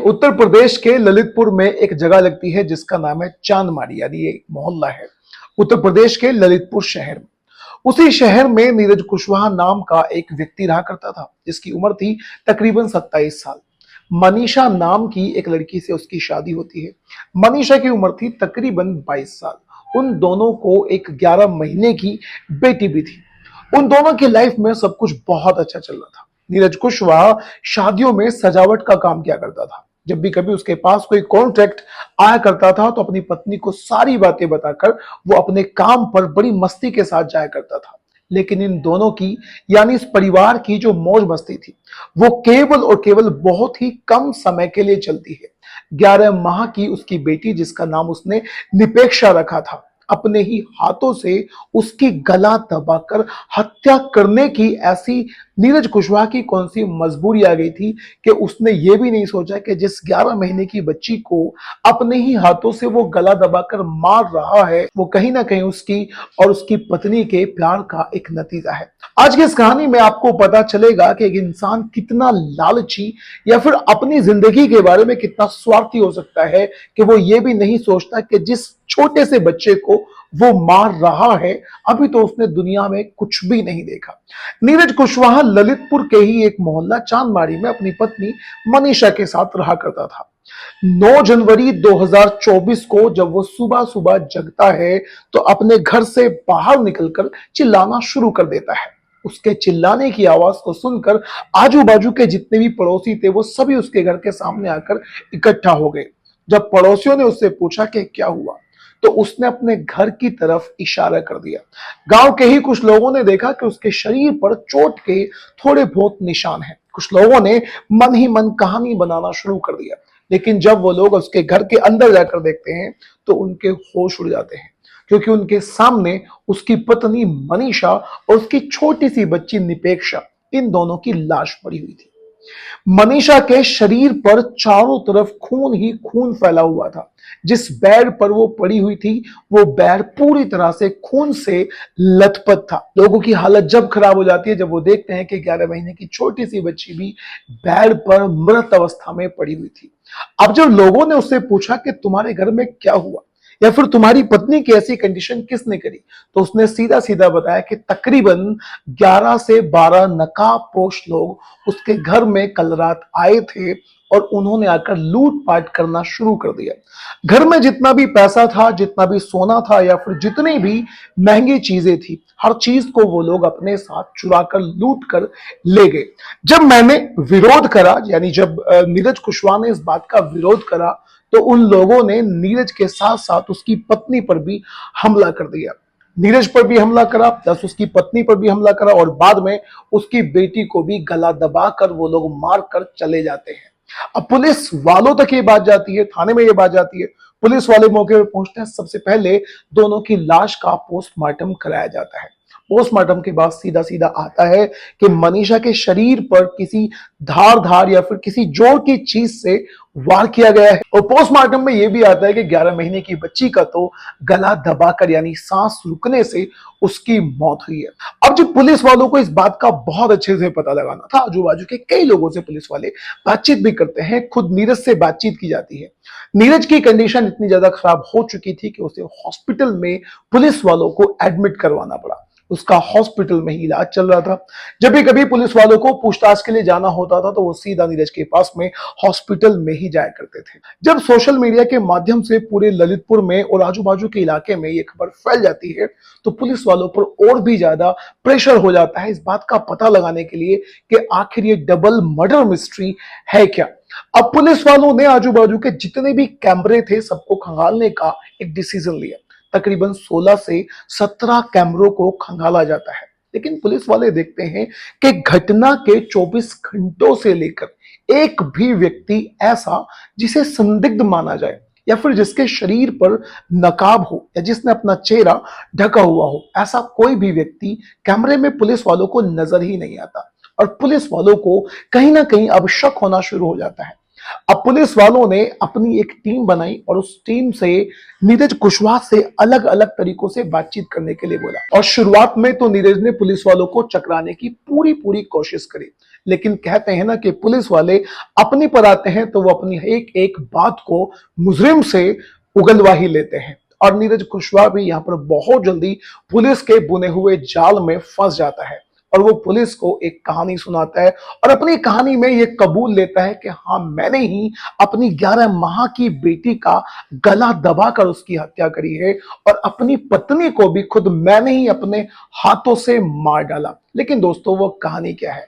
उत्तर प्रदेश के ललितपुर में एक जगह लगती है जिसका नाम है चांदमारी, यानी ये एक मोहल्ला है उत्तर प्रदेश के ललितपुर शहर में। उसी शहर में नीरज कुशवाहा नाम का एक व्यक्ति रहा करता था जिसकी उम्र थी तकरीबन 27 साल। मनीषा नाम की एक लड़की से उसकी शादी होती है। मनीषा की उम्र थी तकरीबन 22 साल। उन दोनों को एक 11 महीने की बेटी भी थी। उन दोनों की लाइफ में सब कुछ बहुत अच्छा चल रहा था। नीरज कुशवाहा शादियों में सजावट का काम किया करता था। जब भी कभी उसके पास कोई कॉन्ट्रैक्ट आया करता था तो अपनी पत्नी को सारी बातें बताकर वो अपने काम पर बड़ी मस्ती के साथ जाया करता था। लेकिन इन दोनों की, यानी इस परिवार की जो मौज मस्ती थी, वो केवल और केवल बहुत ही कम समय के लिए चलती है। 11 माह की उसकी बेटी, जिसका नाम उसने निपेक्षा रखा था, अपने ही हाथों से उसकी गला दबाकर हत्या करने की ऐसी नीरज कुशवाहा की कौन सी मजबूरी आ गई थी कि उसने ये भी नहीं सोचा कि जिस 11 महीने की बच्ची को अपने ही हाथों से वो गला दबाकर मार रहा है, वो कहीं ना कहीं उसकी और उसकी पत्नी के प्यार का एक नतीजा है। आज की इस कहानी में आपको पता चलेगा कि एक इंसान कितना लालची या फिर अपनी जिंदगी के बारे में कितना स्वार्थी हो सकता है कि वो ये भी नहीं सोचता कि जिस छोटे से बच्चे को वो मार रहा है, अभी तो उसने दुनिया में कुछ भी नहीं देखा। नीरज कुशवाहा ललितपुर के ही एक मोहल्ला चांदमारी में अपनी पत्नी मनीषा के साथ रहा करता था। 9 जनवरी 2024 को जब वो सुबह सुबह जगता है तो अपने घर से बाहर निकलकर चिल्लाना शुरू कर देता है। उसके चिल्लाने की आवाज को सुनकर आजू बाजू के जितने भी पड़ोसी थे वो सभी उसके घर के सामने आकर इकट्ठा हो गए। जब पड़ोसियों ने उससे पूछा कि क्या हुआ, तो उसने अपने घर की तरफ इशारा कर दिया। गांव के ही कुछ लोगों ने देखा कि उसके शरीर पर चोट के थोड़े बहुत निशान हैं। कुछ लोगों ने मन ही मन कहानी बनाना शुरू कर दिया, लेकिन जब वो लोग उसके घर के अंदर जाकर देखते हैं तो उनके होश उड़ जाते हैं, क्योंकि उनके सामने उसकी पत्नी मनीषा और उसकी छोटी सी बच्ची निपेक्षा, इन दोनों की लाश पड़ी हुई थी। मनीषा के शरीर पर चारों तरफ खून ही खून फैला हुआ था। जिस बेड पर वो पड़ी हुई थी वो बेड पूरी तरह से खून से लथपथ था। लोगों की हालत जब खराब हो जाती है जब वो देखते हैं कि 11 महीने की छोटी सी बच्ची भी बेड पर मृत अवस्था में पड़ी हुई थी। अब जब लोगों ने उससे पूछा कि तुम्हारे घर में क्या हुआ या फिर तुम्हारी पत्नी की ऐसी कंडीशन किसने करी, तो उसने सीधा सीधा बताया कि तकरीबन 11 से 12 नकाबपोश लोग उसके घर में कल रात आए थे और उन्होंने आकर लूटपाट करना शुरू कर दिया। घर में जितना भी पैसा था, जितना भी सोना था या फिर जितनी भी महंगी चीजें थी, हर चीज को वो लोग अपने साथ चुरा कर लूट कर ले गए। जब मैंने विरोध करा, यानी जब नीरज कुशवाहा ने इस बात का विरोध करा, तो उन लोगों ने नीरज के साथ साथ उसकी पत्नी पर भी हमला कर दिया। नीरज पर भी हमला करा, प्लस उसकी पत्नी पर भी हमला करा और बाद में उसकी बेटी को भी गला दबाकर वो लोग मार कर चले जाते हैं। अब पुलिस वालों तक ये बात जाती है, थाने में ये बात जाती है। पुलिस वाले मौके पर पहुंचते हैं। सबसे पहले दोनों की लाश का पोस्टमार्टम कराया जाता है। पोस्टमार्टम के बाद सीधा सीधा आता है कि मनीषा के शरीर पर किसी धार या फिर किसी जोर की चीज से वार किया गया है। और पोस्टमार्टम में यह भी आता है कि 11 महीने की बच्ची का तो गला दबाकर, यानी सांस रुकने से उसकी मौत हुई है। अब जब पुलिस वालों को इस बात का बहुत अच्छे से पता लगाना था, आजू बाजू के कई लोगों से पुलिस वाले बातचीत भी करते हैं, खुद नीरज से बातचीत की जाती है। नीरज की कंडीशन इतनी ज्यादा खराब हो चुकी थी कि उसे हॉस्पिटल में पुलिस वालों को एडमिट करवाना पड़ा। उसका हॉस्पिटल में ही इलाज चल रहा था। जब भी कभी पुलिस वालों को पूछताछ के लिए जाना होता था तो वो सीधा नीरज के पास में हॉस्पिटल में ही जाया करते थे। जब सोशल मीडिया के माध्यम से पूरे ललितपुर में और आजू बाजू के इलाके में ये खबर फैल जाती है तो पुलिस वालों पर और भी ज्यादा प्रेशर हो जाता है इस बात का पता लगाने के लिए कि आखिर ये डबल मर्डर मिस्ट्री है क्या। अब पुलिस वालों ने आजू बाजू के जितने भी कैमरे थे सबको खंगालने का एक डिसीजन लिया। तकरीबन 16 से 17 कैमरों को खंगाला जाता है। लेकिन पुलिस वाले देखते हैं कि घटना के 24 घंटों से लेकर एक भी व्यक्ति ऐसा जिसे संदिग्ध माना जाए या फिर जिसके शरीर पर नकाब हो या जिसने अपना चेहरा ढका हुआ हो, ऐसा कोई भी व्यक्ति कैमरे में पुलिस वालों को नजर ही नहीं आता। और पुलिस वालों को कहीं ना कहीं अब शक होना शुरू हो जाता है। अब पुलिस वालों ने अपनी एक टीम बनाई और उस टीम से नीरज कुशवाहा से अलग अलग तरीकों से बातचीत करने के लिए बोला। और शुरुआत में तो नीरज ने पुलिस वालों को चकराने की पूरी पूरी कोशिश करी, लेकिन कहते हैं ना कि पुलिस वाले अपनी पर आते हैं तो वो अपनी एक एक बात को मुजरिम से उगलवा ही लेते हैं। और नीरज कुशवाहा भी यहाँ पर बहुत जल्दी पुलिस के बुने हुए जाल में फंस जाता है और वो पुलिस को एक कहानी सुनाता है और अपनी कहानी में ये कबूल लेता है कि हाँ, मैंने ही अपनी 11 माह की बेटी का गला दबाकर उसकी हत्या करी है और अपनी पत्नी को भी खुद मैंने ही अपने हाथों से मार डाला। लेकिन दोस्तों, वो कहानी क्या है?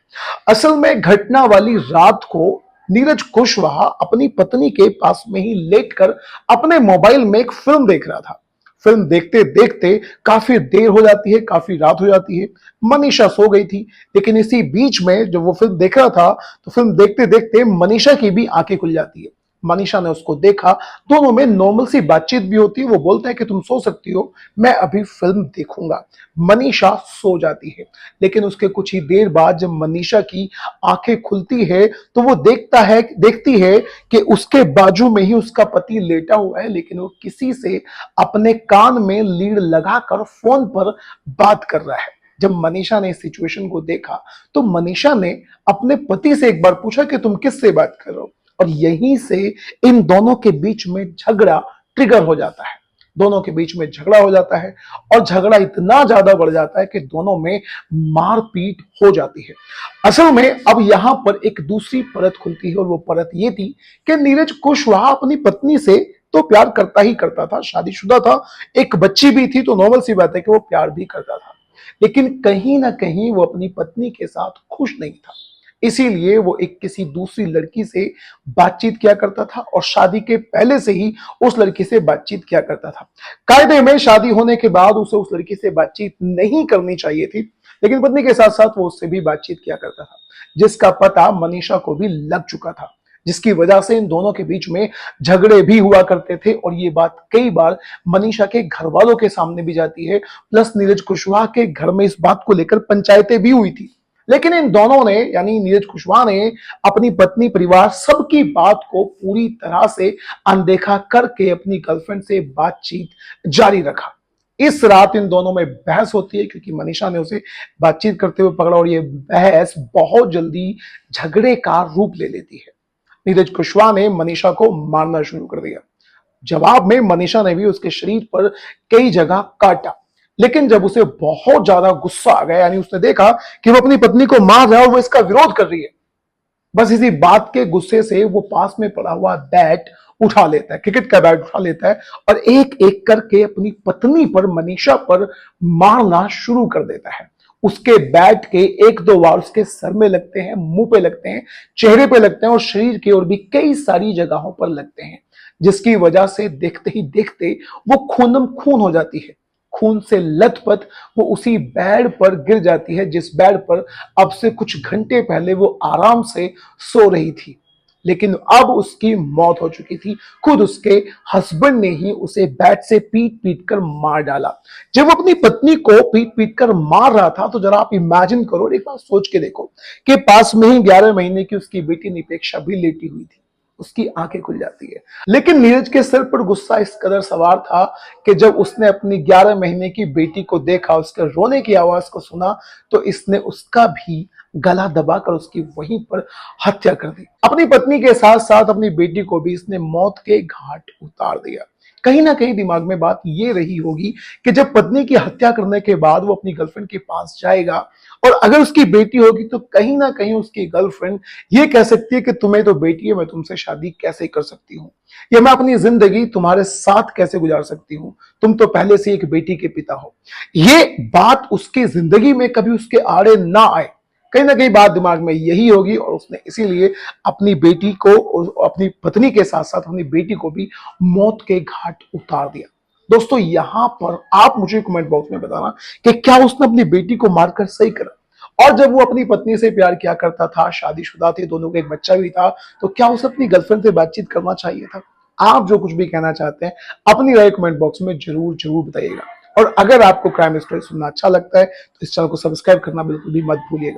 असल में घटना वाली रात को नीरज कुशवाहा अपनी पत्नी के पास में ही लेटकर अपने मोबाइल में एक फिल्म देख रहा था। फिल्म देखते देखते काफी देर हो जाती है, काफी रात हो जाती है। मनीषा सो गई थी, लेकिन इसी बीच में जब वो फिल्म देख रहा था तो फिल्म देखते देखते मनीषा की भी आंखें खुल जाती है। मनीषा ने उसको देखा, दोनों में नॉर्मल सी बातचीत भी होती है। वो बोलता है कि तुम सो सकती हो, मैं अभी फिल्म देखूंगा। मनीषा सो जाती है, लेकिन उसके कुछ ही देर बाद जब मनीषा की आंखें खुलती है तो वो देखती है कि उसके बाजू में ही उसका पति लेटा हुआ है, लेकिन वो किसी से अपने कान में लीड लगाकर फोन पर बात कर रहा है। जब मनीषा ने इस सिचुएशन को देखा तो मनीषा ने अपने पति से एक बार पूछा कि तुम किससे बात कर रहे हो, और यहीं से इन दोनों के बीच में झगड़ा ट्रिगर हो जाता है। दोनों के बीच में झगड़ा हो जाता है और झगड़ा इतना ज्यादा बढ़ जाता है कि दोनों में मारपीट हो जाती है। असल में अब यहां पर एक दूसरी परत खुलती है और वो परत ये थी कि नीरज कुशवाहा अपनी पत्नी से तो प्यार करता ही करता था, शादीशुदा था, एक बच्ची भी थी, तो नॉर्मल सी बात है कि वो प्यार भी करता था। लेकिन कहीं ना कहीं वो अपनी पत्नी के साथ खुश नहीं था, इसीलिए वो एक किसी दूसरी लड़की से बातचीत किया करता था और शादी के पहले से ही उस लड़की से बातचीत किया करता था। कायदे में शादी होने के बाद उसे उस लड़की से बातचीत नहीं करनी चाहिए थी, लेकिन पत्नी के साथ साथ वो उससे भी बातचीत किया करता था, जिसका पता मनीषा को भी लग चुका था, जिसकी वजह से इन दोनों के बीच में झगड़े भी हुआ करते थे। और ये बात कई बार मनीषा के घर वालों के सामने भी जाती है, प्लस नीरज कुशवाहा के घर में इस बात को लेकर पंचायतें भी हुई थी। लेकिन इन दोनों ने, यानी नीरज कुशवाहा ने अपनी पत्नी, परिवार, सबकी बात को पूरी तरह से अनदेखा करके अपनी गर्लफ्रेंड से बातचीत जारी रखा। इस रात इन दोनों में बहस होती है क्योंकि मनीषा ने उसे बातचीत करते हुए पकड़ा और ये बहस बहुत जल्दी झगड़े का रूप ले लेती है। नीरज कुशवाहा ने मनीषा को मारना शुरू कर दिया। जवाब में मनीषा ने भी उसके शरीर पर कई जगह काटा, लेकिन जब उसे बहुत ज्यादा गुस्सा आ गया, यानी उसने देखा कि वो अपनी पत्नी को मार रहा है और वो इसका विरोध कर रही है, बस इसी बात के गुस्से से वो पास में पड़ा हुआ बैट उठा लेता है, क्रिकेट का बैट उठा लेता है और एक एक करके अपनी पत्नी पर, मनीषा पर मारना शुरू कर देता है। उसके बैट के एक दो वार उसके सर में लगते हैं, मुंह पे लगते हैं, चेहरे पे लगते हैं और शरीर की और भी कई सारी जगहों पर लगते हैं, जिसकी वजह से देखते ही देखते वो खूनम खून हो जाती है। खून से लथपथ वो उसी बेड पर गिर जाती है जिस बेड पर अब से कुछ घंटे पहले वो आराम से सो रही थी। लेकिन अब उसकी मौत हो चुकी थी, खुद उसके हस्बैंड ने ही उसे बैट से पीट पीट कर मार डाला। जब वो अपनी पत्नी को पीट पीट कर मार रहा था तो जरा आप इमेजिन करो, एक बार सोच के देखो कि पास में ही 11 महीने की उसकी बेटी निपेक्षा भी लेटी हुई थी, उसकी आंखें खुल जाती है। लेकिन नीरज के सिर पर गुस्सा इस कदर सवार था कि जब उसने अपनी 11 महीने की बेटी को देखा, उसके रोने की आवाज को सुना, तो इसने उसका भी गला दबाकर उसकी वहीं पर हत्या कर दी। अपनी पत्नी के साथ साथ अपनी बेटी को भी इसने मौत के घाट उतार दिया। कहीं ना कहीं दिमाग में बात ये रही होगी कि जब पत्नी की हत्या करने के बाद वो अपनी गर्लफ्रेंड के पास जाएगा और अगर उसकी बेटी होगी तो कहीं ना कहीं उसकी गर्लफ्रेंड ये कह सकती है कि तुम्हें तो बेटी है, मैं तुमसे शादी कैसे कर सकती हूँ, या मैं अपनी जिंदगी तुम्हारे साथ कैसे गुजार सकती हूँ, तुम तो पहले से एक बेटी के पिता हो। ये बात उसकी जिंदगी में कभी उसके आड़े ना आए, कहीं ना कहीं बात दिमाग में यही होगी और उसने इसीलिए अपनी बेटी को, अपनी पत्नी के साथ साथ अपनी बेटी को भी मौत के घाट उतार दिया। दोस्तों, यहां पर आप मुझे कमेंट बॉक्स में बताना कि क्या उसने अपनी बेटी को मारकर सही करा, और जब वो अपनी पत्नी से प्यार किया करता था, शादीशुदा थे, दोनों का एक बच्चा भी था, तो क्या उसे अपनी गर्लफ्रेंड से बातचीत करना चाहिए था? आप जो कुछ भी कहना चाहते हैं अपनी राय कमेंट बॉक्स में जरूर जरूर बताइएगा। और अगर आपको क्राइम स्टोरी सुनना अच्छा लगता है तो इस चैनल को सब्सक्राइब करना बिल्कुल भी मत भूलिएगा।